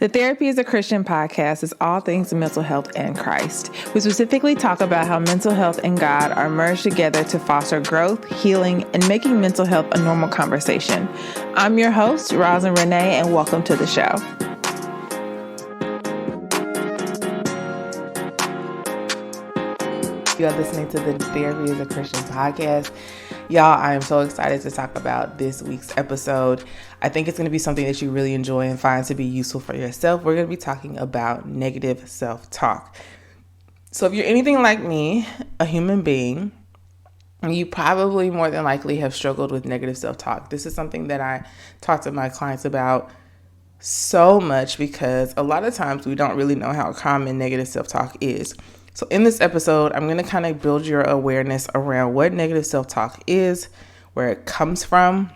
The Therapy is a Christian podcast is all things mental health and Christ. We specifically talk about how mental health and God are merged together to foster growth, healing, and making mental health a normal conversation. I'm your host, Rosin Renee, and welcome to the show. You are listening to the Therapy is a Christian podcast. Y'all, I am so excited to talk about this week's episode. I think it's going to be something that you really enjoy and find to be useful for yourself. We're going to be talking about negative self-talk. So if you're anything like me, a human being, you probably more than likely have struggled with negative self-talk. This is something that I talk to my clients about so much because a lot of times we don't really know how common negative self-talk is. So in this episode, I'm going to kind of build your awareness around what negative self-talk is, where it comes from,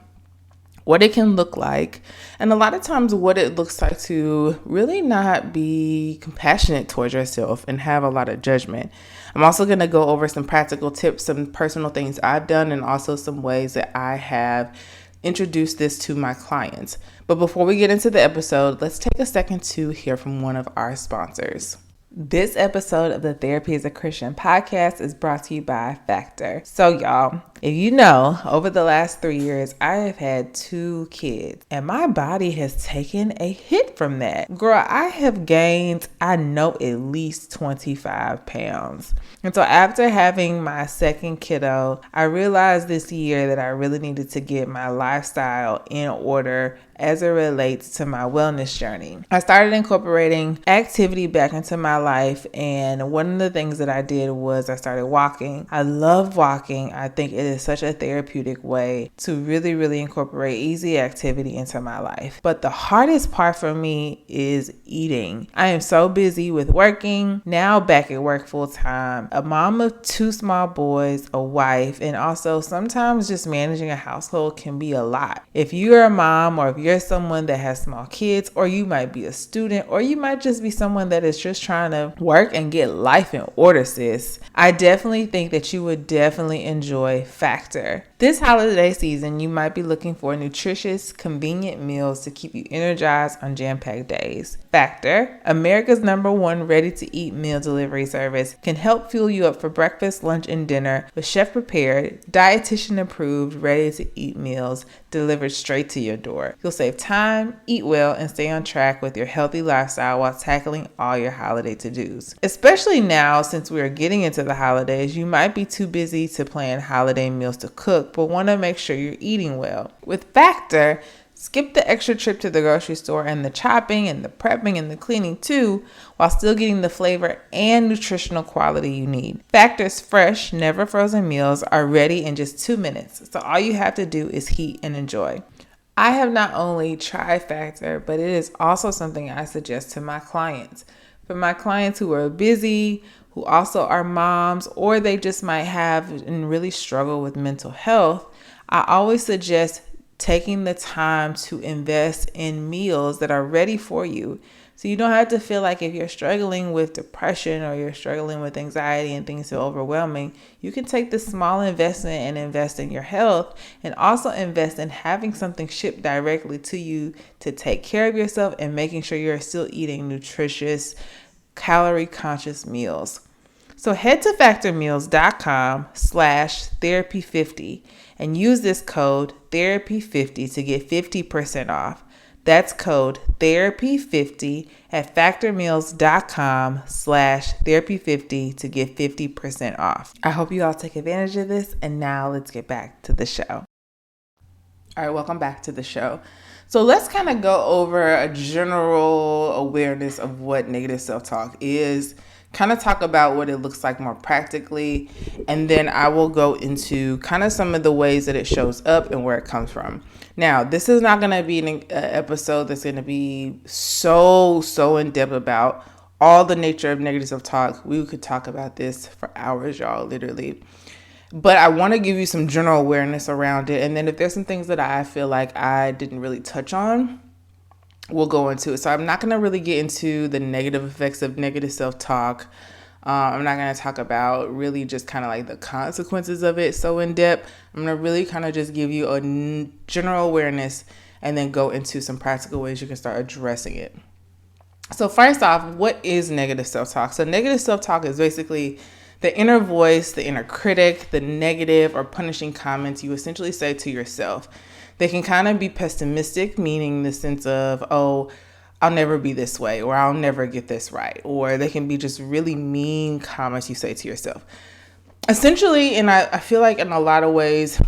what it can look like, and a lot of times what it looks like to really not be compassionate towards yourself and have a lot of judgment. I'm also going to go over some practical tips, some personal things I've done, and also some ways that I have introduced this to my clients. But before we get into the episode, let's take a second to hear from one of our sponsors. This episode of the Therapy is a Christian podcast is brought to you by Factor. So y'all, if you know, over the last 3 years, I have had 2 kids and my body has taken a hit from that. Girl, I have gained, I know, at least 25 pounds. And so after having my second kiddo, I realized this year that I really needed to get my lifestyle in order as it relates to my wellness journey. I started incorporating activity back into my life, and one of the things that I did was I started walking. I love walking. I think it is such a therapeutic way to really incorporate easy activity into my life. But the hardest part for me is eating. I am so busy with working, now back at work full time, a mom of 2 small boys, a wife, and also sometimes just managing a household can be a lot. If you're a mom, or if you're someone that has small kids, or you might be a student, or you might just be someone that is just trying to work and get life in order, sis, I definitely think that you would definitely enjoy Factor. This holiday season, you might be looking for nutritious, convenient meals to keep you energized on jam-packed days. Factor, America's #1 ready-to-eat meal delivery service, can help fuel you up for breakfast, lunch, and dinner with chef-prepared, dietitian-approved, ready-to-eat meals delivered straight to your door. You'll save time, eat well, and stay on track with your healthy lifestyle while tackling all your holiday to-dos. Especially now, since we are getting into the holidays, you might be too busy to plan holiday meals to cook, but want to make sure you're eating well. With Factor, skip the extra trip to the grocery store and the chopping and the prepping and the cleaning too, while still getting the flavor and nutritional quality you need. Factor's fresh, never frozen meals are ready in just 2 minutes, so all you have to do is heat and enjoy. I have not only tried Factor, but it is also something I suggest to my clients. For my clients who are busy, who also are moms, or they just might have and really struggle with mental health, I always suggest taking the time to invest in meals that are ready for you. So you don't have to feel like if you're struggling with depression or you're struggling with anxiety and things feel overwhelming, you can take this small investment and invest in your health, and also invest in having something shipped directly to you to take care of yourself and making sure you're still eating nutritious, calorie-conscious meals. So head to factormeals.com/therapy50 and use this code therapy50 to get 50% off. That's code therapy50 at factormeals.com/therapy50 to get 50% off. I hope you all take advantage of this, and now let's get back to the show. All right, welcome back to the show. So let's kind of go over a general awareness of what negative self-talk is, kind of talk about what it looks like more practically, and then I will go into kind of some of the ways that it shows up and where it comes from. Now, this is not going to be an episode that's going to be so in depth about all the nature of negative self-talk. We could talk about this for hours, y'all, literally. But I want to give you some general awareness around it. And then if there's some things that I feel like I didn't really touch on, we'll go into it. So I'm not going to really get into the negative effects of negative self-talk. I'm not going to talk about really just kind of like the consequences of it so in depth. I'm going to really kind of just give you a general awareness and then go into some practical ways you can start addressing it. So first off, what is negative self-talk? So negative self-talk is basically the inner voice, the inner critic, the negative or punishing comments you essentially say to yourself. They can kind of be pessimistic, meaning the sense of, oh, I'll never be this way, or I'll never get this right. Or they can be just really mean comments you say to yourself. Essentially, and I feel like in a lot of ways,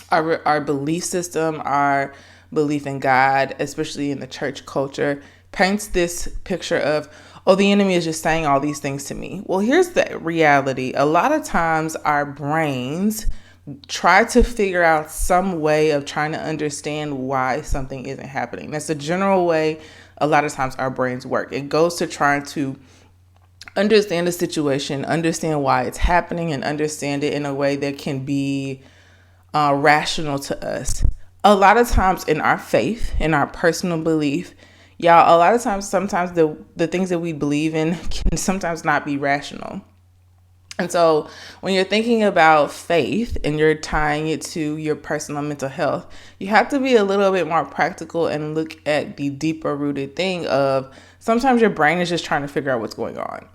our belief system, our belief in God, especially in the church culture, paints this picture of, oh, the enemy is just saying all these things to me. Well, here's the reality. A lot of times our brains try to figure out some way of trying to understand why something isn't happening. That's the general way a lot of times our brains work. It goes to trying to understand the situation, understand why it's happening, and understand it in a way that can be rational to us. A lot of times in our faith, in our personal belief, y'all, a lot of times, sometimes the things that we believe in can sometimes not be rational. And so when you're thinking about faith and you're tying it to your personal mental health, you have to be a little bit more practical and look at the deeper rooted thing of sometimes your brain is just trying to figure out what's going on.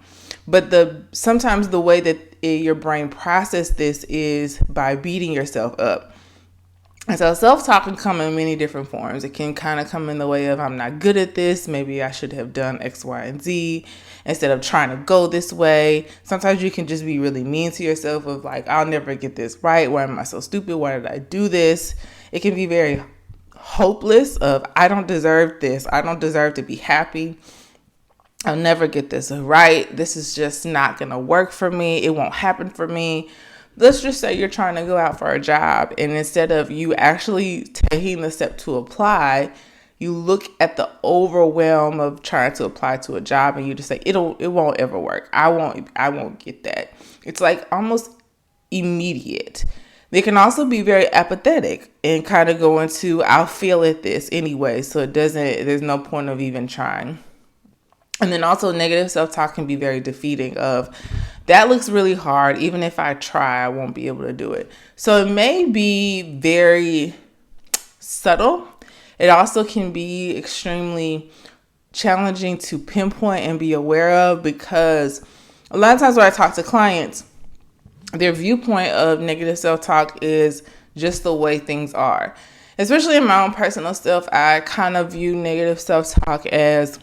But sometimes the way that your brain processes this is by beating yourself up. And so self-talk can come in many different forms. It can kind of come in the way of, I'm not good at this. Maybe I should have done X, Y, and Z instead of trying to go this way. Sometimes you can just be really mean to yourself of like, I'll never get this right. Why am I so stupid? Why did I do this? It can be very hopeless of, I don't deserve this. I don't deserve to be happy. I'll never get this right. This is just not going to work for me. It won't happen for me. Let's just say you're trying to go out for a job, and instead of you actually taking the step to apply, you look at the overwhelm of trying to apply to a job and you just say, it won't ever work. I won't get that. It's like almost immediate. They can also be very apathetic and kind of go into, I'll fail at this anyway, so there's no point of even trying. And then also negative self-talk can be very defeating of, that looks really hard. Even if I try, I won't be able to do it. So it may be very subtle. It also can be extremely challenging to pinpoint and be aware of, because a lot of times when I talk to clients, their viewpoint of negative self-talk is just the way things are. Especially in my own personal stuff, I kind of view negative self-talk as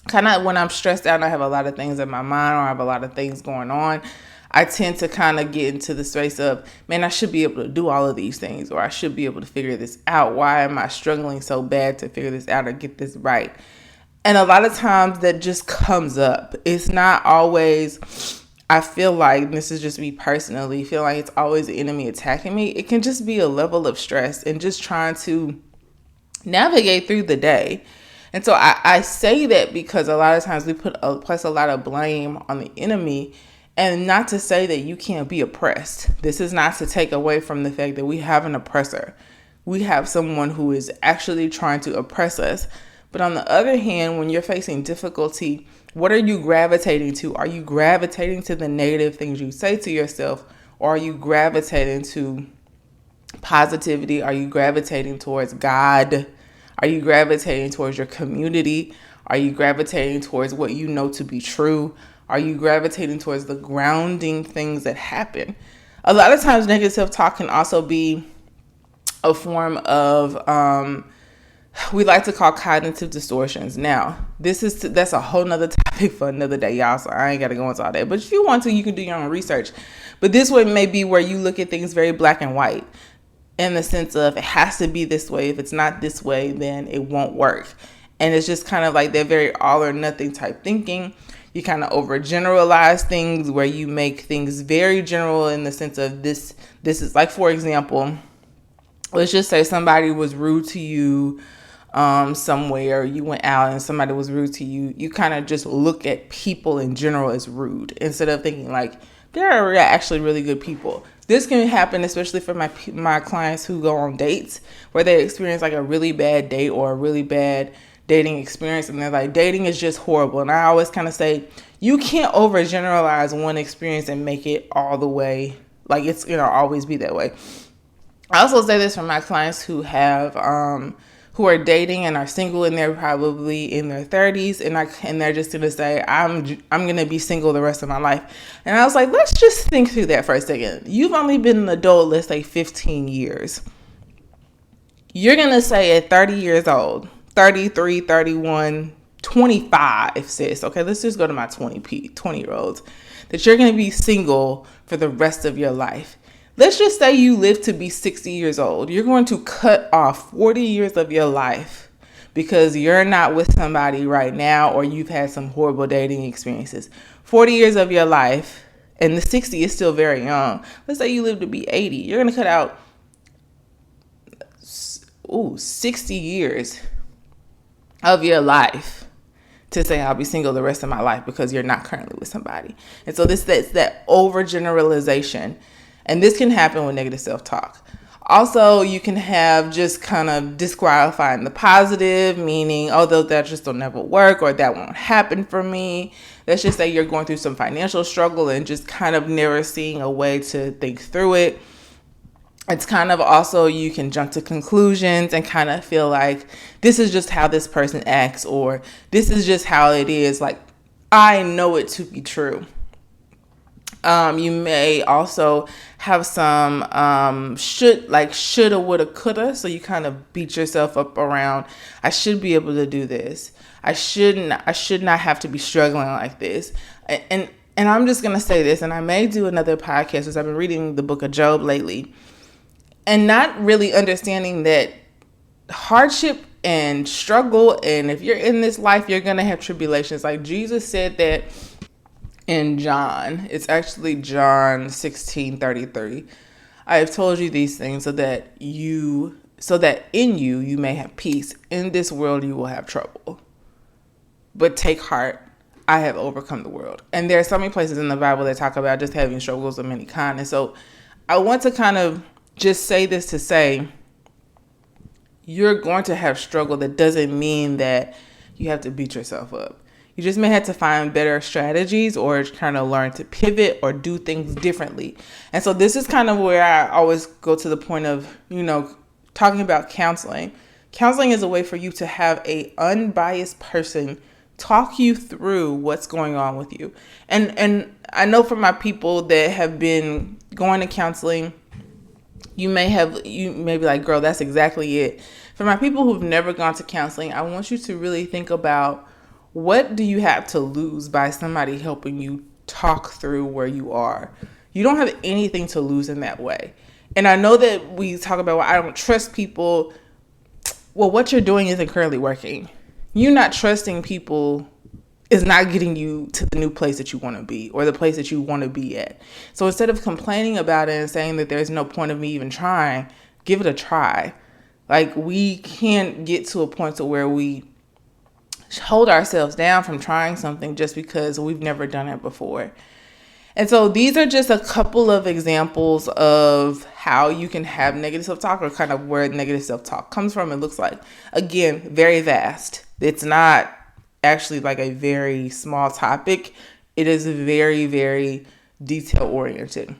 kind of when I'm stressed out and I have a lot of things in my mind or I have a lot of things going on, I tend to kind of get into the space of, man, I should be able to do all of these things, or I should be able to figure this out. Why am I struggling so bad to figure this out or get this right? And a lot of times that just comes up. It's not always, I feel like, this is just me personally, feel like it's always the enemy attacking me. It can just be a level of stress and just trying to navigate through the day. And so I say that because a lot of times we place a lot of blame on the enemy, and not to say that you can't be oppressed. This is not to take away from the fact that we have an oppressor. We have someone who is actually trying to oppress us. But on the other hand, when you're facing difficulty, what are you gravitating to? Are you gravitating to the negative things you say to yourself, or are you gravitating to positivity? Are you gravitating towards God? Are you gravitating towards your community? Are you gravitating towards what you know to be true? Are you gravitating towards the grounding things that happen? A lot of times negative self-talk can also be a form of, we like to call cognitive distortions. Now, that's a whole nother topic for another day, y'all, so I ain't got to go into all that. But if you want to, you can do your own research. But this one may be where you look at things very black and white, in the sense of, it has to be this way. If it's not this way, then it won't work. And it's just kind of like that very all or nothing type thinking. You kind of overgeneralize things where you make things very general in the sense of this is like, for example, let's just say somebody was rude to you somewhere, you went out and somebody was rude to you. You kind of just look at people in general as rude instead of thinking like, there are actually really good people. This can happen especially for my clients who go on dates where they experience like a really bad date or a really bad dating experience, and they're like, dating is just horrible. And I always kind of say, you can't overgeneralize one experience and make it all the way like it's gonna always be that way. I also say this for my clients who have who are dating and are single and they're probably in their 30s and they're just gonna say, I'm gonna be single the rest of my life. And I was like, let's just think through that for a second. You've only been an adult, let's say 15 years. You're gonna say at 30 years old, 33, 31, 25, sis. Okay, let's just go to my 20-year-olds. That you're gonna be single for the rest of your life. Let's just say you live to be 60 years old. You're going to cut off 40 years of your life because you're not with somebody right now or you've had some horrible dating experiences. 40 years of your life, and the 60 is still very young. Let's say you live to be 80. You're going to cut out 60 years of your life to say I'll be single the rest of my life because you're not currently with somebody. And so that's that overgeneralization. And this can happen with negative self-talk. Also, you can have just kind of disqualifying the positive, meaning, oh, that just will never work or that won't happen for me. Let's just say you're going through some financial struggle and just kind of never seeing a way to think through it. It's kind of also, you can jump to conclusions and kind of feel like this is just how this person acts or this is just how it is. Like, I know it to be true. You may also have some shoulda, woulda, coulda. So you kind of beat yourself up around, I should be able to do this. I should not have to be struggling like this. And I'm just going to say this, and I may do another podcast because I've been reading the book of Job lately and not really understanding that hardship and struggle, and if you're in this life, you're going to have tribulations. Like Jesus said that in John, it's actually John 16:33. I have told you these things so that in you may have peace. In this world you will have trouble. But take heart, I have overcome the world. And there are so many places in the Bible that talk about just having struggles of many kinds. And so I want to kind of just say this to say, you're going to have struggle. That doesn't mean that you have to beat yourself up. You just may have to find better strategies or kind of learn to pivot or do things differently. And so this is kind of where I always go to the point of, talking about counseling. Counseling is a way for you to have a unbiased person talk you through what's going on with you. And I know for my people that have been going to counseling, you may be like, girl, that's exactly it. For my people who've never gone to counseling, I want you to really think about, what do you have to lose by somebody helping you talk through where you are? You don't have anything to lose in that way. And I know that we talk about, well, I don't trust people. Well, what you're doing isn't currently working. You not trusting people is not getting you to the new place that you want to be or the place that you want to be at. So instead of complaining about it and saying that there's no point of me even trying, give it a try. Like, we can't get to a point to where we hold ourselves down from trying something just because we've never done it before. And so these are just a couple of examples of how you can have negative self-talk, or kind of where negative self-talk comes from. It looks like, again, very vast. It's not actually like a very small topic. It is very, very detail oriented.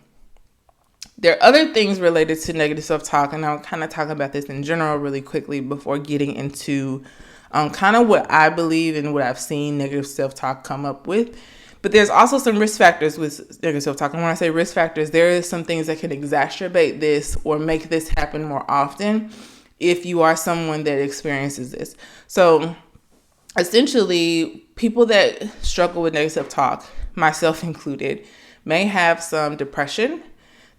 There are other things related to negative self-talk, and I'll kind of talk about this in general really quickly before getting into kind of what I believe and what I've seen negative self-talk come up with. But there's also some risk factors with negative self-talk. And when I say risk factors, there is some things that can exacerbate this or make this happen more often if you are someone that experiences this. So essentially, people that struggle with negative self-talk, myself included, may have some depression.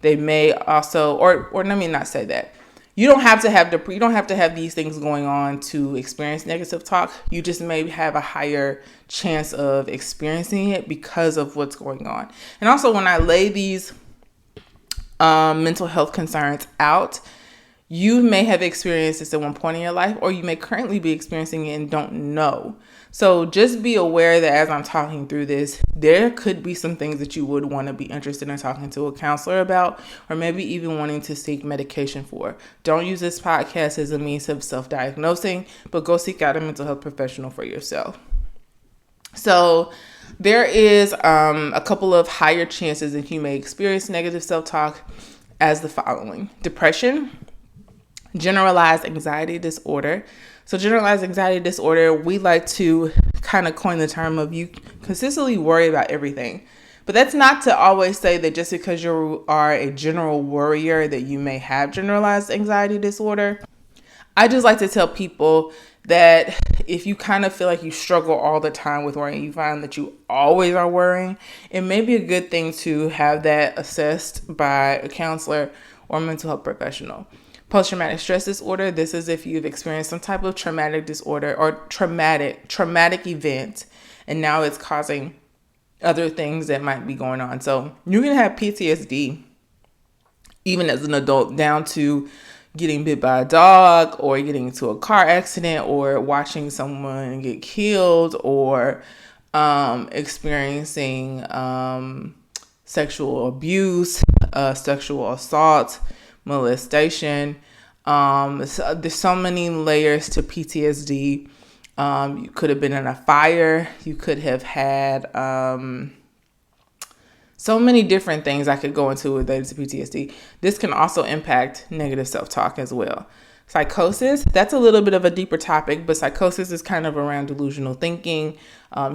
They may also, or let me not say that. You don't have to have these things going on to experience negative talk. You just may have a higher chance of experiencing it because of what's going on. And also, when I lay these mental health concerns out, you may have experienced this at one point in your life, or you may currently be experiencing it and don't know. So just be aware that as I'm talking through this, there could be some things that you would want to be interested in talking to a counselor about, or maybe even wanting to seek medication for. Don't use this podcast as a means of self-diagnosing, but go seek out a mental health professional for yourself. So there is a couple of higher chances that you may experience negative self-talk as the following: depression, generalized anxiety disorder. So generalized anxiety disorder, we like to kind of coin the term of you consistently worry about everything. But that's not to always say that just because you are a general worrier that you may have generalized anxiety disorder. I just like to tell people that if you kind of feel like you struggle all the time with worrying, you find that you always are worrying, it may be a good thing to have that assessed by a counselor or mental health professional. Post-traumatic stress disorder, this is if you've experienced some type of traumatic disorder or traumatic event, and now it's causing other things that might be going on. So you can have PTSD even as an adult, down to getting bit by a dog or getting into a car accident or watching someone get killed or experiencing sexual abuse, sexual assault, molestation. So there's so many layers to PTSD. You could have been in a fire. You could have had so many different things I could go into related to PTSD. This can also impact negative self-talk as well. Psychosis, that's a little bit of a deeper topic, but psychosis is kind of around delusional thinking,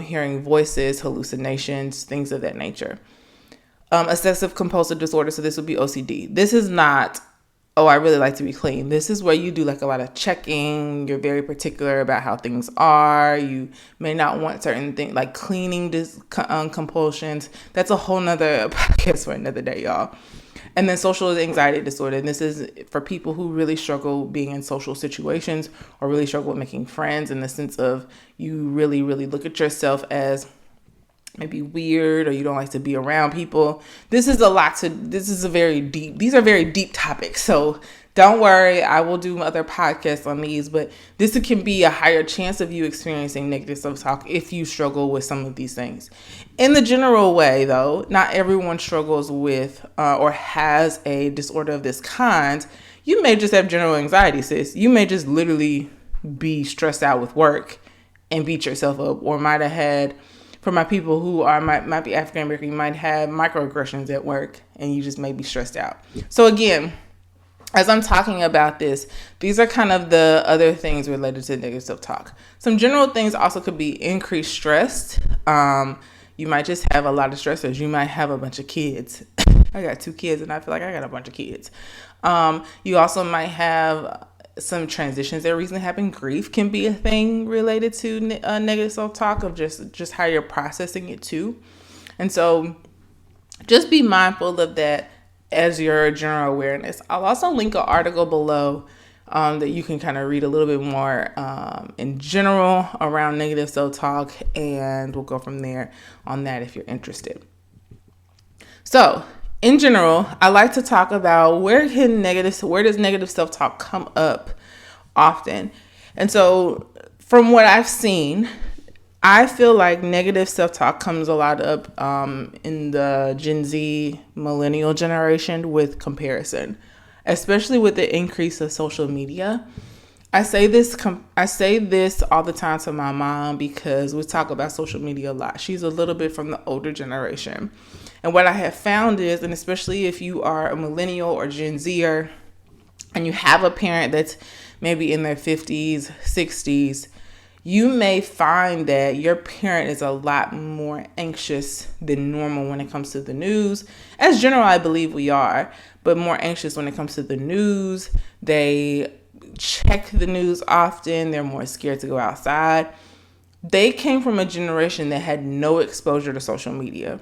hearing voices, hallucinations, things of that nature. Obsessive compulsive disorder, so this would be OCD. This is not, oh, I really like to be clean. This is where you do like a lot of checking. You're very particular about how things are. You may not want certain things like cleaning compulsions. That's a whole nother podcast for another day, y'all. And then social anxiety disorder. And this is for people who really struggle being in social situations or really struggle with making friends, in the sense of you really, really look at yourself as maybe weird, or you don't like to be around people. These are very deep topics. So don't worry, I will do other podcasts on these, but this can be a higher chance of you experiencing negative self-talk if you struggle with some of these things. In the general way though, not everyone struggles with or has a disorder of this kind. You may just have general anxiety, sis. You may just literally be stressed out with work and beat yourself up, or might have had, for my people who might be African American, you might have microaggressions at work and you just may be stressed out. So again, as I'm talking about this, these are kind of the other things related to negative self-talk. Some general things also could be increased stress. You might just have a lot of stressors. You might have a bunch of kids. I got 2 kids and I feel like I got a bunch of kids. You also might have some transitions that recently happened. Grief can be a thing related to negative self-talk, of just how you're processing it too. And so just be mindful of that as your general awareness. I'll also link an article below that you can kind of read a little bit more in general around negative self-talk, and we'll go from there on that if you're interested. So in general, I like to talk about where does negative self-talk come up often. And so from what I've seen, I feel like negative self-talk comes a lot up in the Gen Z millennial generation with comparison, especially with the increase of social media. I say this all the time to my mom because we talk about social media a lot. She's a little bit from the older generation. And what I have found is, and especially if you are a millennial or Gen Zer and you have a parent that's maybe in their 50s, 60s, you may find that your parent is a lot more anxious than normal when it comes to the news. As general, I believe we are, but more anxious when it comes to the news. They check the news often. They're more scared to go outside. They came from a generation that had no exposure to social media.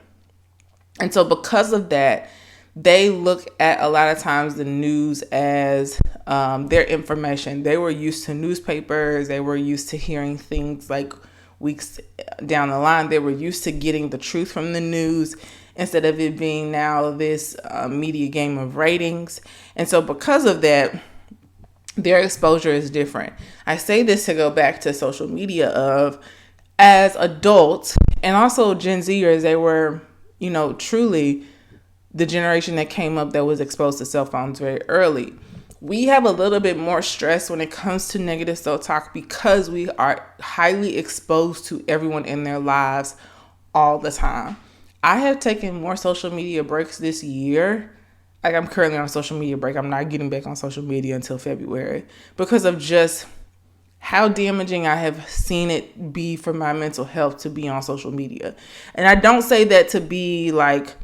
And so because of that, they look at a lot of times the news as their information. They were used to newspapers. They were used to hearing things like weeks down the line. They were used to getting the truth from the news instead of it being now this media game of ratings. And so because of that, their exposure is different. I say this to go back to social media of, as adults and also Gen Zers, they were, truly the generation that came up that was exposed to cell phones very early. We have a little bit more stress when it comes to negative self-talk because we are highly exposed to everyone in their lives all the time. I have taken more social media breaks this year, Like, I'm currently on a social media break. I'm not getting back on social media until February because of just how damaging I have seen it be for my mental health to be on social media. And I don't say that to be like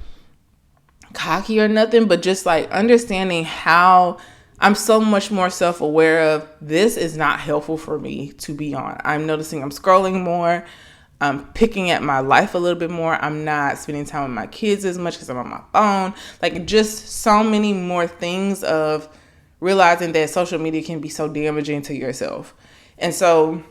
cocky or nothing, but just like understanding how I'm so much more self-aware of this is not helpful for me to be on. I'm noticing I'm scrolling more. I'm picking at my life a little bit more. I'm not spending time with my kids as much because I'm on my phone. Like, just so many more things of realizing that social media can be so damaging to yourself. And so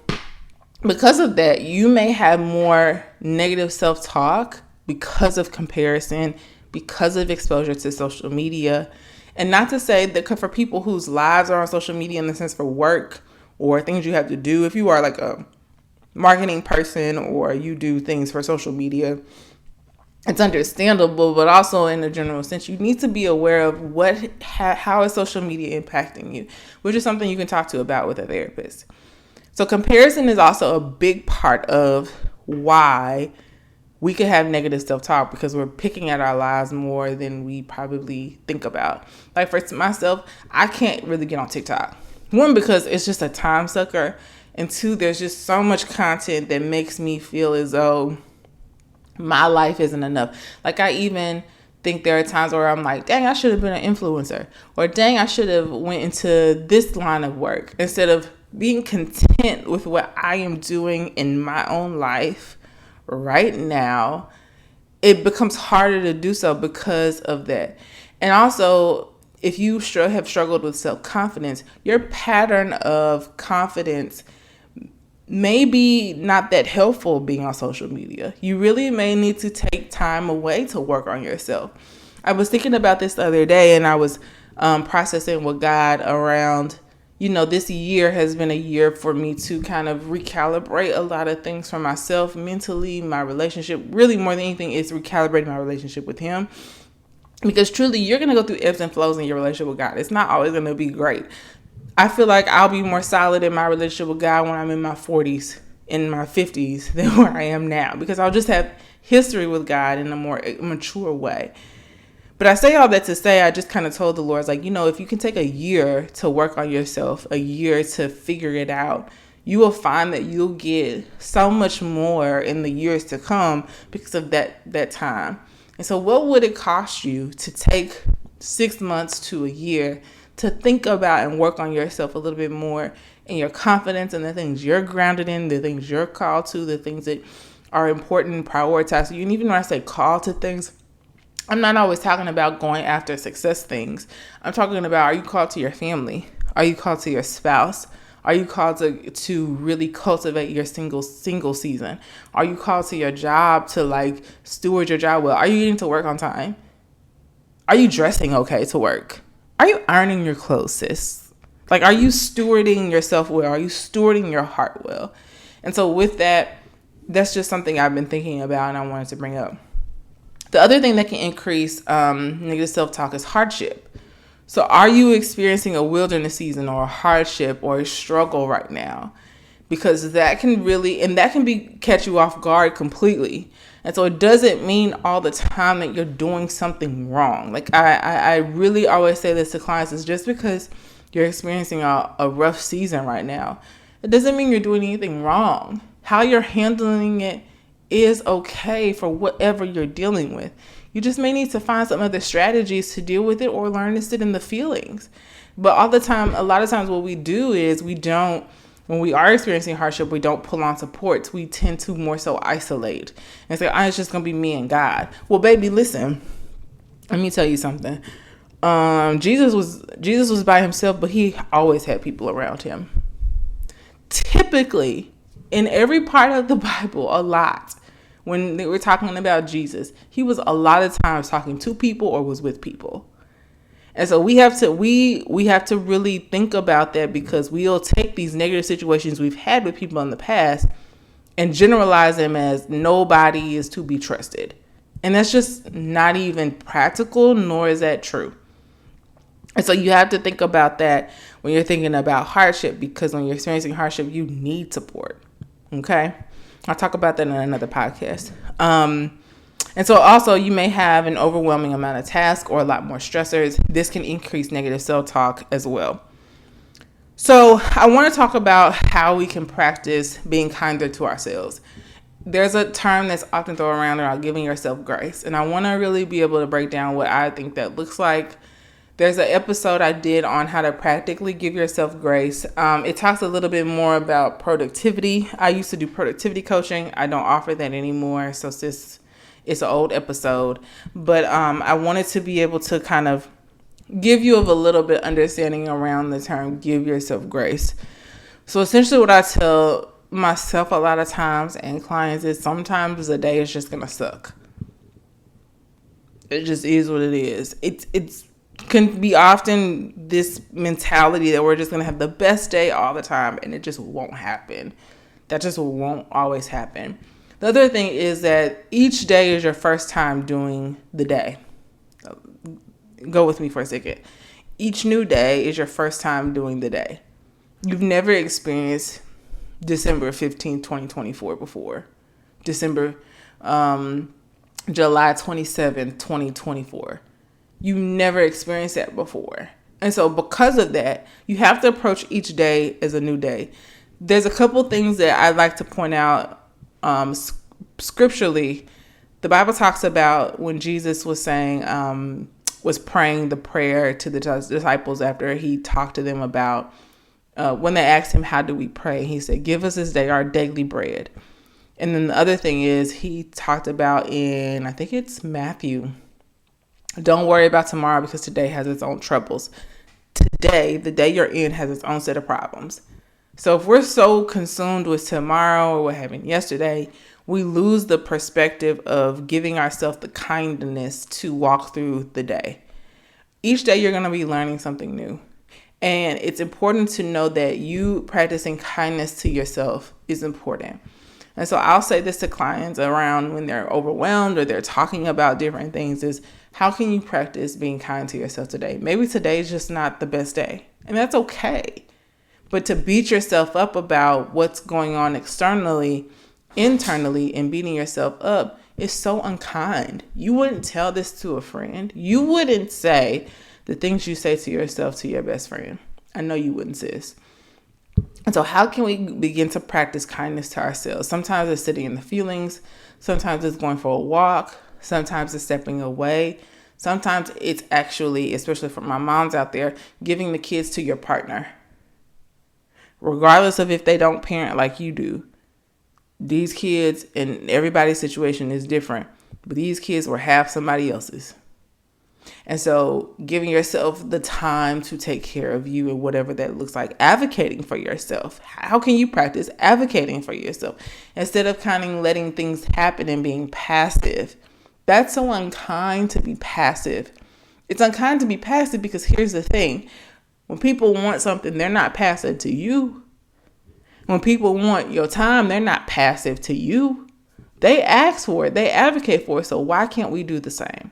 because of that, you may have more negative self-talk because of comparison, because of exposure to social media. And not to say that for people whose lives are on social media in the sense for work or things you have to do, if you are like a marketing person or you do things for social media, it's understandable, but also in a general sense, you need to be aware of how is social media impacting you, which is something you can talk to about with a therapist. So comparison is also a big part of why we could have negative self-talk, because we're picking at our lives more than we probably think about. Like, for myself, I can't really get on TikTok. One, because it's just a time sucker. And two, there's just so much content that makes me feel as though my life isn't enough. Like, I even think there are times where I'm like, dang, I should have been an influencer. Or dang, I should have went into this line of work. Instead of being content with what I am doing in my own life right now, it becomes harder to do so because of that. And also, if you have struggled with self-confidence, your pattern of confidence may be not that helpful being on social media. You really may need to take time away to work on yourself. I was thinking about this the other day, and I was processing with God around, this year has been a year for me to kind of recalibrate a lot of things for myself mentally, my relationship. Really, more than anything, is recalibrating my relationship with Him. Because truly, you're going to go through ebbs and flows in your relationship with God. It's not always going to be great. I feel like I'll be more solid in my relationship with God when I'm in my 40s, in my 50s, than where I am now, because I'll just have history with God in a more mature way. But I say all that to say, I just kind of told the Lord, like, if you can take a year to work on yourself, a year to figure it out, you will find that you'll get so much more in the years to come because of that time. And so what would it cost you to take 6 months to a year to think about and work on yourself a little bit more, in your confidence and the things you're grounded in, the things you're called to, the things that are important and prioritized. So even when I say call to things, I'm not always talking about going after success things. I'm talking about, are you called to your family? Are you called to your spouse? Are you called to really cultivate your single season? Are you called to your job to like steward your job well? Are you getting to work on time? Are you dressing okay to work? Are you ironing your clothes, sis? Like, are you stewarding yourself well? Are you stewarding your heart well? And so with that, that's just something I've been thinking about and I wanted to bring up. The other thing that can increase negative self-talk is hardship. So are you experiencing a wilderness season or a hardship or a struggle right now? Because that can catch you off guard completely. And so it doesn't mean all the time that you're doing something wrong. Like I really always say this to clients, is just because you're experiencing a rough season right now, it doesn't mean you're doing anything wrong. How you're handling it is okay for whatever you're dealing with. You just may need to find some other strategies to deal with it or learn to sit in the feelings. But a lot of times what we do is when we are experiencing hardship, we don't pull on supports. We tend to more so isolate and say, it's just going to be me and God. Well, baby, listen, let me tell you something. Jesus was by himself, but he always had people around him. Typically, in every part of the Bible, a lot, when they were talking about Jesus, he was a lot of times talking to people or was with people. And so we have to really think about that, because we'll take these negative situations we've had with people in the past and generalize them as nobody is to be trusted. And that's just not even practical, nor is that true. And so you have to think about that when you're thinking about hardship, because when you're experiencing hardship, you need support. Okay? I'll talk about that in another podcast. And so also you may have an overwhelming amount of tasks or a lot more stressors. This can increase negative self-talk as well. So I want to talk about how we can practice being kinder to ourselves. There's a term that's often thrown around about giving yourself grace. And I want to really be able to break down what I think that looks like. There's an episode I did on how to practically give yourself grace. It talks a little bit more about productivity. I used to do productivity coaching. I don't offer that anymore. So it's an old episode. But I wanted to be able to kind of give you a little bit understanding around the term give yourself grace. So essentially what I tell myself a lot of times and clients is sometimes a day is just gonna suck. It just is what it is. It's can be often this mentality that we're just gonna have the best day all the time, and it just won't happen. That just won't always happen. The other thing is that each day is your first time doing the day. Go with me for a second. Each new day is your first time doing the day. You've never experienced December 15th, 2024 before. July 27th, 2024. You never experienced that before. And so because of that, you have to approach each day as a new day. There's a couple things that I'd like to point out scripturally. The Bible talks about when Jesus was saying, was praying the prayer to the disciples after he talked to them about when they asked him, how do we pray? He said, give us this day our daily bread. And then the other thing is he talked about in, I think it's Matthew, don't worry about tomorrow because today has its own troubles. Today, the day you're in, has its own set of problems. So if we're so consumed with tomorrow or what happened yesterday, we lose the perspective of giving ourselves the kindness to walk through the day. Each day you're going to be learning something new. And it's important to know that you practicing kindness to yourself is important. And so I'll say this to clients around when they're overwhelmed or they're talking about different things is, how can you practice being kind to yourself today? Maybe today is just not the best day, and that's okay. But to beat yourself up about what's going on internally, and beating yourself up is so unkind. You wouldn't tell this to a friend. You wouldn't say the things you say to yourself to your best friend. I know you wouldn't, sis. And so how can we begin to practice kindness to ourselves? Sometimes it's sitting in the feelings. Sometimes it's going for a walk. Sometimes it's stepping away. Sometimes it's actually, especially for my moms out there, giving the kids to your partner. Regardless of if they don't parent like you do. These kids and everybody's situation is different, but these kids were half somebody else's. And so giving yourself the time to take care of you and whatever that looks like, advocating for yourself. How can you practice advocating for yourself instead of kind of letting things happen and being passive? That's so unkind to be passive. It's unkind to be passive because here's the thing. When people want something, they're not passive to you. When people want your time, they're not passive to you. They ask for it. They advocate for it. So why can't we do the same?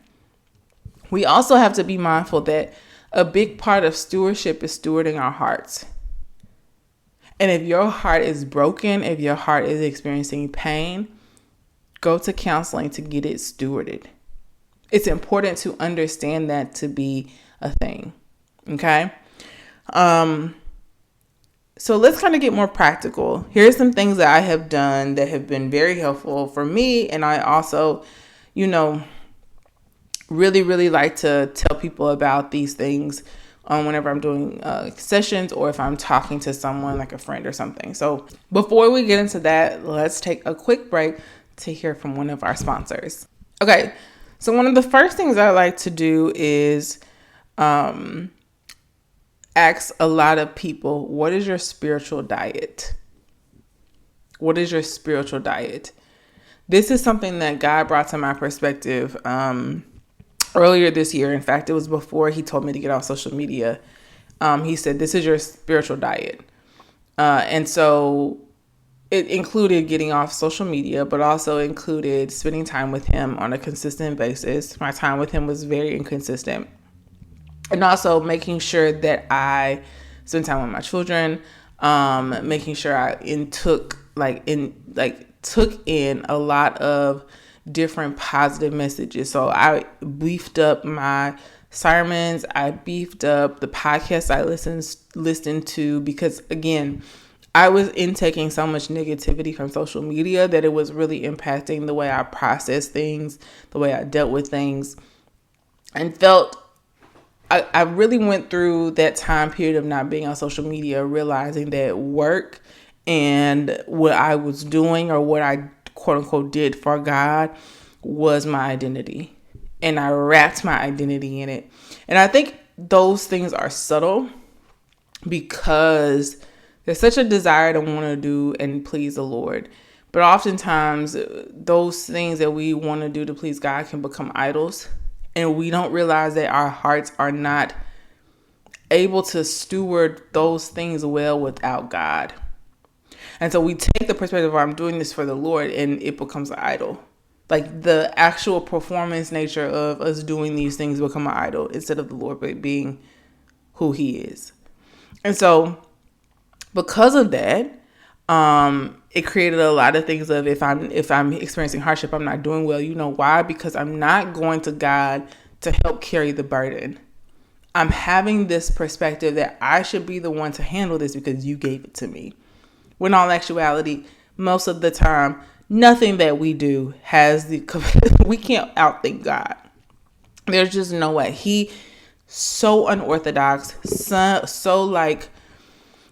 We also have to be mindful that a big part of stewardship is stewarding our hearts. And if your heart is broken, if your heart is experiencing pain, go to counseling to get it stewarded. It's important to understand that to be a thing. Okay? So let's kind of get more practical. Here's some things that I have done that have been very helpful for me. And I also, really, really like to tell people about these things whenever I'm doing sessions or if I'm talking to someone like a friend or something. So before we get into that, let's take a quick break to hear from one of our sponsors. Okay, so one of the first things I like to do is ask a lot of people, what is your spiritual diet? What is your spiritual diet? This is something that God brought to my perspective earlier this year. In fact, it was before he told me to get off social media. He said, this is your spiritual diet. And so it included getting off social media, but also included spending time with him on a consistent basis. My time with him was very inconsistent. And also making sure that I spend time with my children, making sure I took in a lot of different positive messages. So I beefed up my sermons. I beefed up the podcasts I listened to, because again, I was intaking so much negativity from social media that it was really impacting the way I processed things, the way I dealt with things, and I really went through that time period of not being on social media, realizing that work and what I was doing, or what I quote unquote did for God, was my identity. And I wrapped my identity in it. And I think those things are subtle because there's such a desire to want to do and please the Lord. But oftentimes those things that we want to do to please God can become idols. And we don't realize that our hearts are not able to steward those things well without God. And so we take the perspective of, I'm doing this for the Lord, and it becomes an idol. Like the actual performance nature of us doing these things become an idol instead of the Lord being who he is. And so because of that, it created a lot of things of, if I'm experiencing hardship, I'm not doing well. You know why? Because I'm not going to God to help carry the burden. I'm having this perspective that I should be the one to handle this because you gave it to me. When in all actuality, most of the time, nothing that we do we can't outthink God. There's just no way. He so unorthodox, so like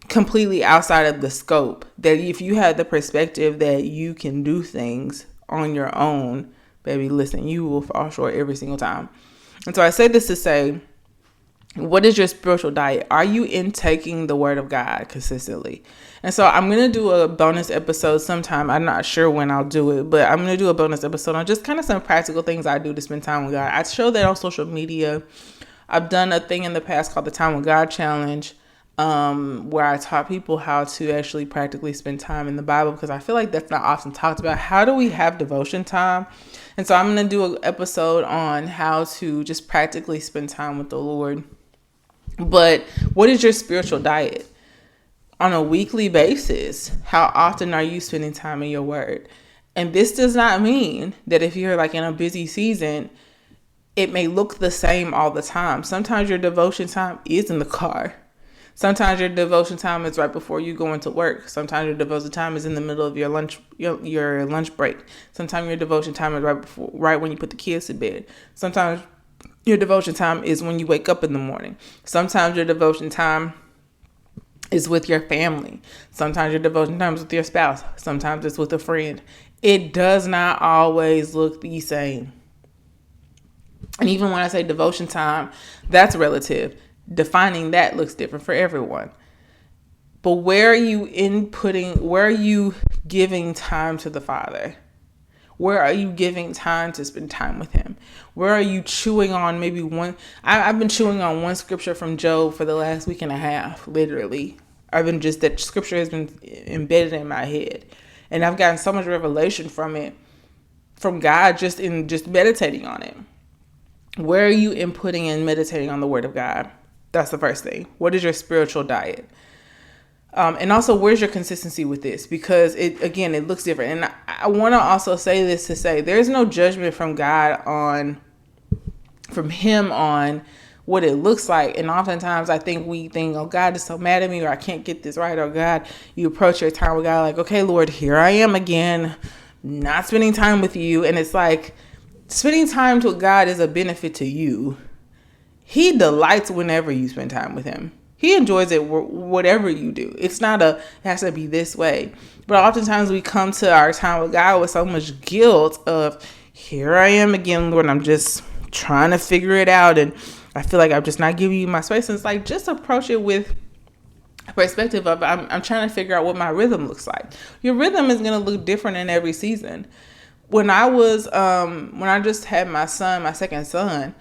completely outside of the scope, that if you had the perspective that you can do things on your own, baby, listen, you will fall short every single time. And so I say this to say, what is your spiritual diet? Are you intaking the word of God consistently? And so I'm going to do a bonus episode sometime. I'm not sure when I'll do it, but I'm going to do a bonus episode on just kind of some practical things I do to spend time with God. I show that on social media. I've done a thing in the past called the Time with God Challenge, where I taught people how to actually practically spend time in the Bible, because I feel like that's not often talked about. How do we have devotion time? And so I'm going to do an episode on how to just practically spend time with the Lord. But what is your spiritual diet? On a weekly basis, how often are you spending time in your word? And this does not mean that if you're like in a busy season, it may look the same all the time. Sometimes your devotion time is in the car. Sometimes your devotion time is right before you go into work. Sometimes your devotion time is in the middle of your lunch break. Sometimes your devotion time is right when you put the kids to bed. Sometimes your devotion time is when you wake up in the morning. Sometimes your devotion time is with your family. Sometimes your devotion time is with your spouse. Sometimes it's with a friend. It does not always look the same. And even when I say devotion time, that's relative. Defining that looks different for everyone. But where are you giving time to the Father? Where are you giving time to spend time with him? Where are you chewing on maybe one? I've been chewing on one scripture from Job for the last week and a half, literally. That scripture has been embedded in my head. And I've gotten so much revelation from it, from God, just meditating on it. Where are you inputting and meditating on the word of God? That's the first thing. What is your spiritual diet? And also, where's your consistency with this? Because it looks different. And I want to also say this to say, there's no judgment from God from him on what it looks like. And oftentimes I think we think, oh, God is so mad at me, or I can't get this right. Or God, you approach your time with God like, okay, Lord, here I am again, not spending time with you. And it's like, spending time with God is a benefit to you. He delights whenever you spend time with him. He enjoys it whatever you do. It's not it has to be this way. But oftentimes we come to our time with God with so much guilt of, here I am again, Lord, I'm just trying to figure it out. And I feel like I'm just not giving you my space. And it's like, just approach it with a perspective of, I'm trying to figure out what my rhythm looks like. Your rhythm is going to look different in every season. When I just had my second son,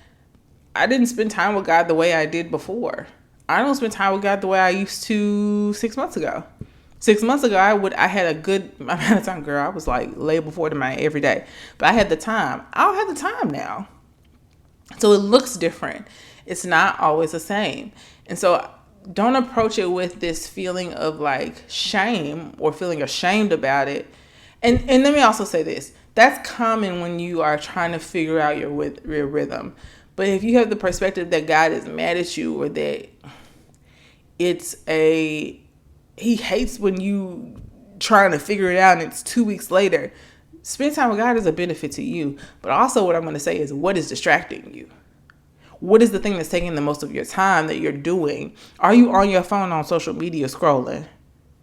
I didn't spend time with God the way I did before. I don't spend time with God the way I used to 6 months ago. 6 months ago, I had a good amount of time, girl. I was like lay before the man every day. But I had the time. I don't have the time now. So it looks different. It's not always the same. And so don't approach it with this feeling of like shame or feeling ashamed about it. And let me also say this. That's common when you are trying to figure out your rhythm. But if you have the perspective that God is mad at you, or that he hates when you trying to figure it out and it's 2 weeks later, spend time with God is a benefit to you. But also what I'm going to say is, what is distracting you? What is the thing that's taking the most of your time that you're doing? Are you on your phone on social media scrolling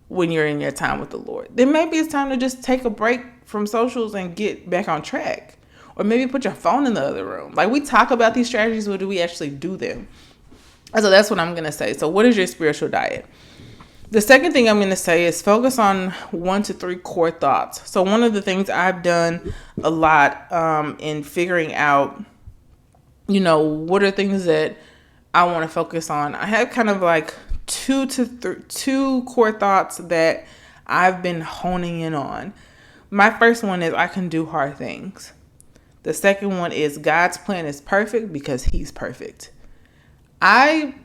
when you're in your time with the Lord? Then maybe it's time to just take a break from socials and get back on track. Or maybe put your phone in the other room. Like, we talk about these strategies, but do we actually do them? So that's what I'm going to say. So what is your spiritual diet? The second thing I'm going to say is focus on 1 to 3 core thoughts. So one of the things I've done a lot in figuring out, what are things that I want to focus on. I have kind of like 2 core thoughts that I've been honing in on. My first one is, I can do hard things. The second one is, God's plan is perfect because he's perfect. I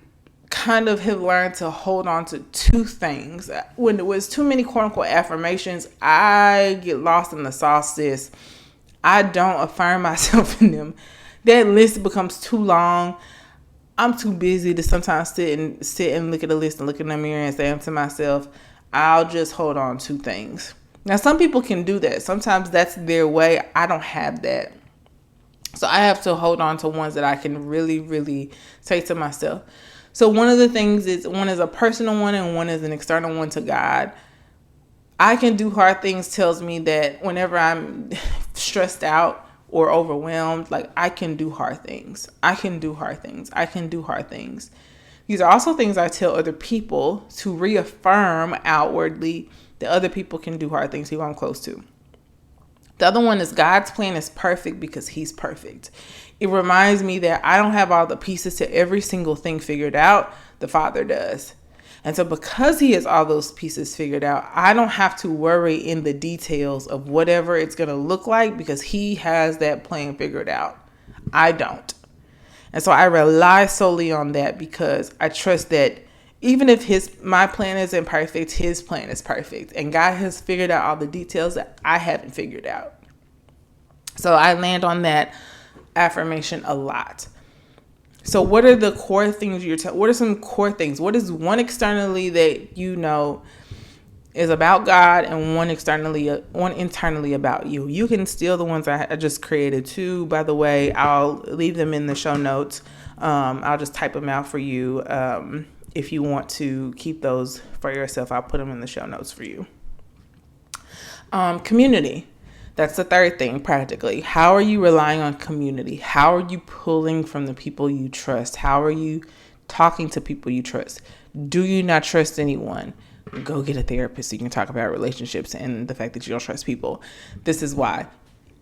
kind of have learned to hold on to 2 things. When there was too many quote unquote affirmations, I get lost in the sauce, sis. I don't affirm myself in them. That list becomes too long. I'm too busy to sometimes sit and look at the list and look in the mirror and say to myself, I'll just hold on to things. Now, some people can do that. Sometimes that's their way. I don't have that. So I have to hold on to ones that I can really, really say to myself. So one of the things is, one is a personal one and one is an external one to God. I can do hard things tells me that whenever I'm stressed out or overwhelmed, like, I can do hard things. I can do hard things. I can do hard things. These are also things I tell other people to reaffirm outwardly that other people can do hard things who I'm close to. The other one is, God's plan is perfect because he's perfect. It reminds me that I don't have all the pieces to every single thing figured out. The Father does. And so because he has all those pieces figured out, I don't have to worry in the details of whatever it's going to look like, because he has that plan figured out. I don't. And so I rely solely on that, because I trust that even if my plan isn't perfect, his plan is perfect. And God has figured out all the details that I haven't figured out. So I land on that affirmation a lot. So what are the core things what are some core things? What is one externally that is about God, and one internally about you? You can steal the ones I just created too, by the way. I'll leave them in the show notes. I'll just type them out for you. If you want to keep those for yourself, I'll put them in the show notes for you. Community. That's the third thing, practically. How are you relying on community? How are you pulling from the people you trust? How are you talking to people you trust? Do you not trust anyone? Go get a therapist so you can talk about relationships and the fact that you don't trust people. This is why.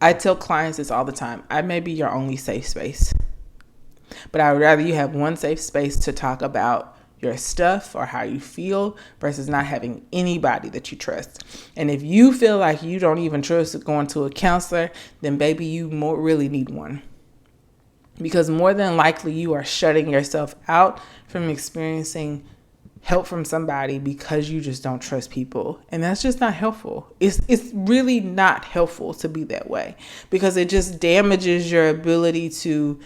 I tell clients this all the time. I may be your only safe space, but I would rather you have one safe space to talk about your stuff or how you feel versus not having anybody that you trust. And if you feel like you don't even trust going to a counselor, then baby, you really need one. Because more than likely you are shutting yourself out from experiencing help from somebody because you just don't trust people. And that's just not helpful. It's really not helpful to be that way, because it just damages your ability to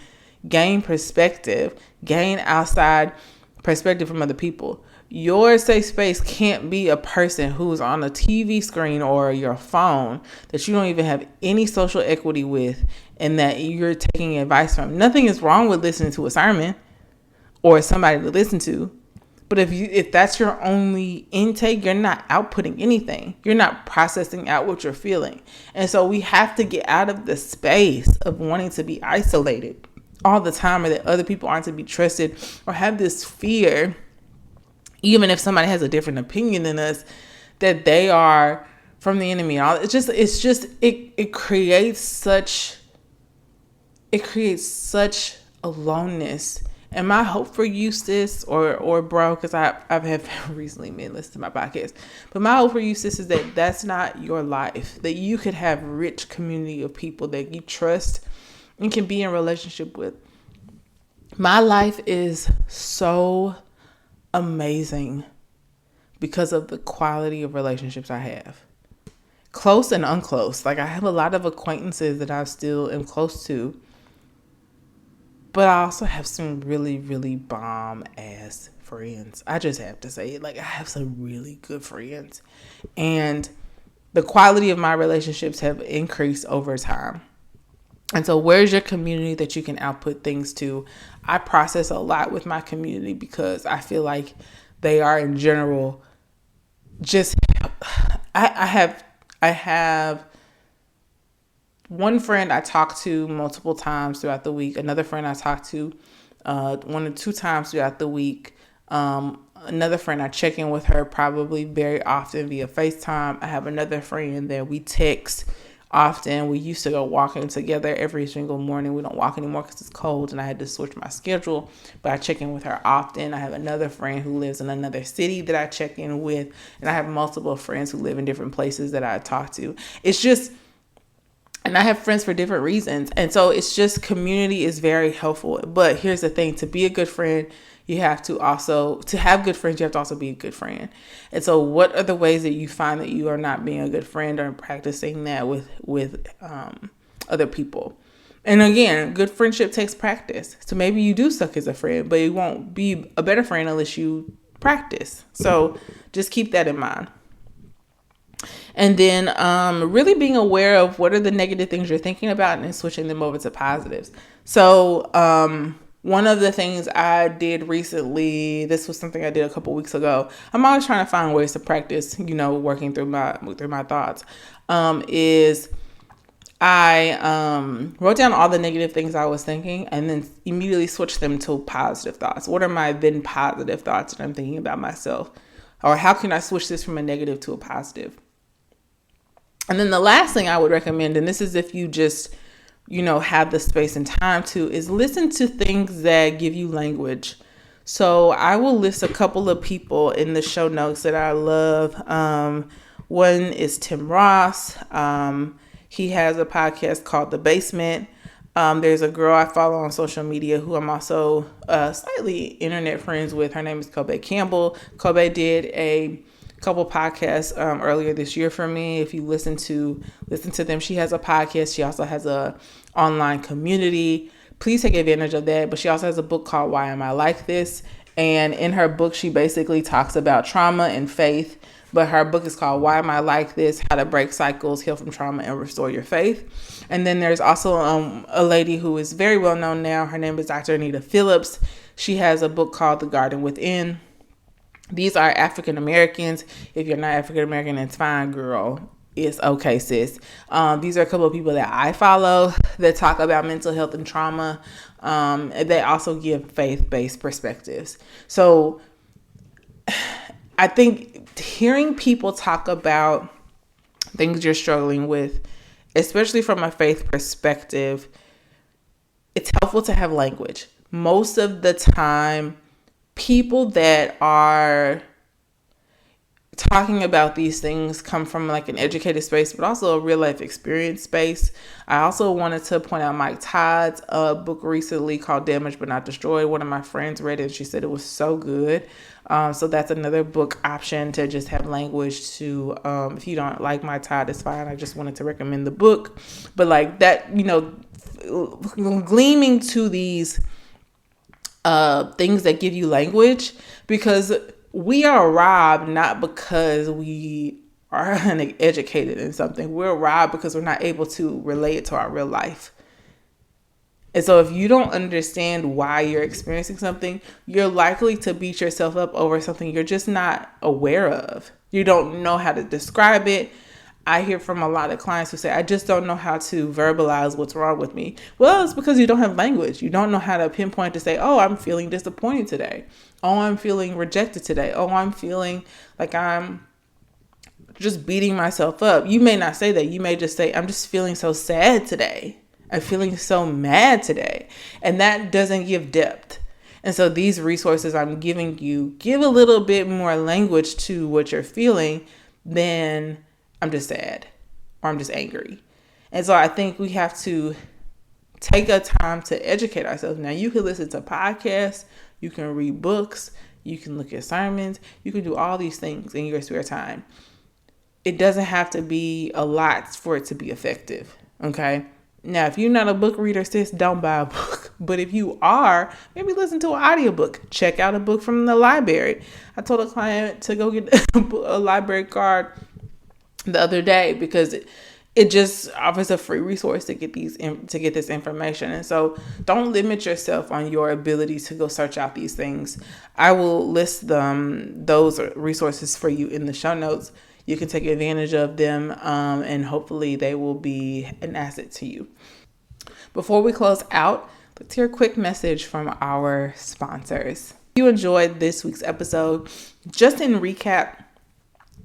gain perspective, gain outside perspective from other people. Your safe space can't be a person who's on a TV screen or your phone that you don't even have any social equity with and that you're taking advice from. Nothing is wrong with listening to a sermon or somebody to listen to. But if that's your only intake, you're not outputting anything. You're not processing out what you're feeling. And so we have to get out of the space of wanting to be isolated all the time, or that other people aren't to be trusted, or have this fear, even if somebody has a different opinion than us, that they are from the enemy. It creates such aloneness. And my hope for you, sis, or bro, because I have recently been listening to my podcast, but my hope for you, sis, is that that's not your life, that you could have rich community of people that you trust and can be in relationship with. My life is so amazing because of the quality of relationships I have. close and unclose. Like I have a lot of acquaintances that I still am close to, but I also have some really, really bomb ass friends. I just have to say it. Like I have some really good friends, and the quality of my relationships have increased over time. And so where's your community that you can output things to? I process a lot with my community because I feel like they are in general just I have one friend I talk to multiple times throughout the week, another friend I talk to 1 or 2 times throughout the week. Another friend I check in with her probably very often via FaceTime. I have another friend that we text often. We used to go walking together every single morning. We don't walk anymore because it's cold and I had to switch my schedule, but I check in with her often. I have another friend who lives in another city that I check in with, and I have multiple friends who live in different places that I talk to. It's just, and I have friends for different reasons. And so it's just, community is very helpful. But here's the thing, to be a good friend, you have to also, to have good friends, you have to also be a good friend. And so what are the ways that you find that you are not being a good friend or practicing that with other people? And again, good friendship takes practice. So maybe you do suck as a friend, but you won't be a better friend unless you practice. So just keep that in mind. And then really being aware of what are the negative things you're thinking about and then switching them over to positives. So one of the things I did recently, this was something I did a couple weeks ago. I'm always trying to find ways to practice, working through my thoughts, is I wrote down all the negative things I was thinking and then immediately switched them to positive thoughts. What are my then positive thoughts that I'm thinking about myself? Or how can I switch this from a negative to a positive? And then the last thing I would recommend, and this is if you just, have the space and time to, is listen to things that give you language. So I will list a couple of people in the show notes that I love. One is Tim Ross. He has a podcast called The Basement. There's a girl I follow on social media who I'm also slightly internet friends with. Her name is Kobe Campbell. Kobe did a couple podcasts earlier this year for me. If you listen to them, she has a podcast. She also has a online community. Please take advantage of that. But she also has a book called Why Am I Like This? And in her book, she basically talks about trauma and faith. But her book is called Why Am I Like This? How to Break Cycles, Heal from Trauma, and Restore Your Faith. And then there's also a lady who is very well known now. Her name is Dr. Anita Phillips. She has a book called The Garden Within. These are African Americans. If you're not African American, it's fine, girl. It's okay, sis. These are a couple of people that I follow that talk about mental health and trauma. They also give faith-based perspectives. So I think hearing people talk about things you're struggling with, especially from a faith perspective, it's helpful to have language. Most of the time, people that are talking about these things come from like an educated space, but also a real life experience space. I also wanted to point out Mike Todd's book recently called Damaged But Not Destroyed. One of my friends read it and she said it was so good. So that's another book option to just have language to, if you don't like Mike Todd, it's fine. I just wanted to recommend the book. But like that, gleaming to these things that give you language, because we are robbed not because we are uneducated in something. We're robbed because we're not able to relate it to our real life. And so if you don't understand why you're experiencing something, you're likely to beat yourself up over something you're just not aware of. You don't know how to describe it. I hear from a lot of clients who say, I just don't know how to verbalize what's wrong with me. Well, it's because you don't have language. You don't know how to pinpoint to say, oh, I'm feeling disappointed today. Oh, I'm feeling rejected today. Oh, I'm feeling like I'm just beating myself up. You may not say that. You may just say, I'm just feeling so sad today. I'm feeling so mad today. And that doesn't give depth. And so these resources I'm giving you give a little bit more language to what you're feeling than I'm just sad or I'm just angry. And so I think we have to take a time to educate ourselves. Now, you can listen to podcasts, you can read books, you can look at sermons, you can do all these things in your spare time. it doesn't have to be a lot for it to be effective. Okay. Now, if you're not a book reader, sis, don't buy a book. But if you are, maybe listen to an audiobook. Check out a book from the library. I told a client to go get a library card the other day because it just offers a free resource to get this information. And so don't limit yourself on your ability to go search out these things. I will list those resources for you in the show notes. You can take advantage of them, and hopefully they will be an asset to you. Before we close out, let's hear a quick message from our sponsors. If you enjoyed this week's episode, just in recap,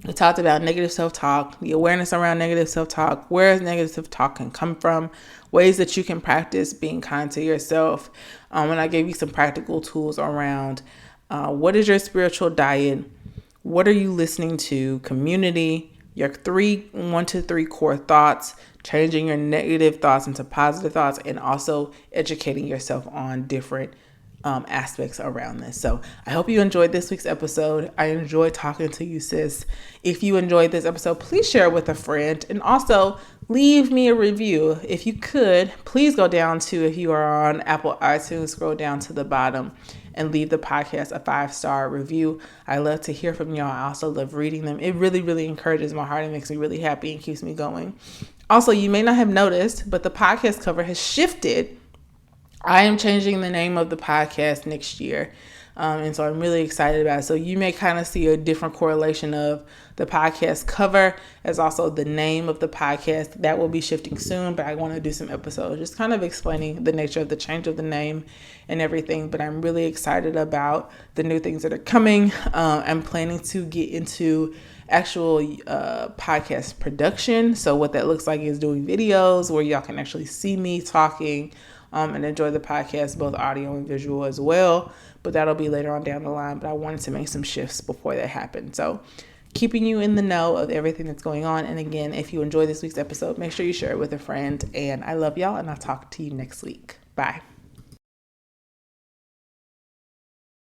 we talked about negative self-talk, the awareness around negative self-talk, where negative self-talk can come from, ways that you can practice being kind to yourself. And I gave you some practical tools around what is your spiritual diet, what are you listening to, community, your 1 to 3 core thoughts, changing your negative thoughts into positive thoughts, and also educating yourself on different aspects around this. So I hope you enjoyed this week's episode. I enjoyed talking to you, sis. If you enjoyed this episode, please share it with a friend, and also leave me a review. If you could, please go down to, if you are on Apple iTunes, scroll down to the bottom and leave the podcast a 5-star review. I love to hear from y'all. I also love reading them. It really, really encourages my heart and makes me really happy and keeps me going. Also, you may not have noticed, but the podcast cover has shifted. I am changing the name of the podcast next year. And so I'm really excited about it. So you may kind of see a different correlation of the podcast cover as also the name of the podcast. That will be shifting soon, but I want to do some episodes just kind of explaining the nature of the change of the name and everything. But I'm really excited about the new things that are coming. I'm planning to get into actual podcast production. So what that looks like is doing videos where y'all can actually see me talking and enjoy the podcast, both audio and visual as well. But that'll be later on down the line. But I wanted to make some shifts before that happened. So keeping you in the know of everything that's going on. And again, if you enjoyed this week's episode, make sure you share it with a friend. And I love y'all, and I'll talk to you next week. Bye.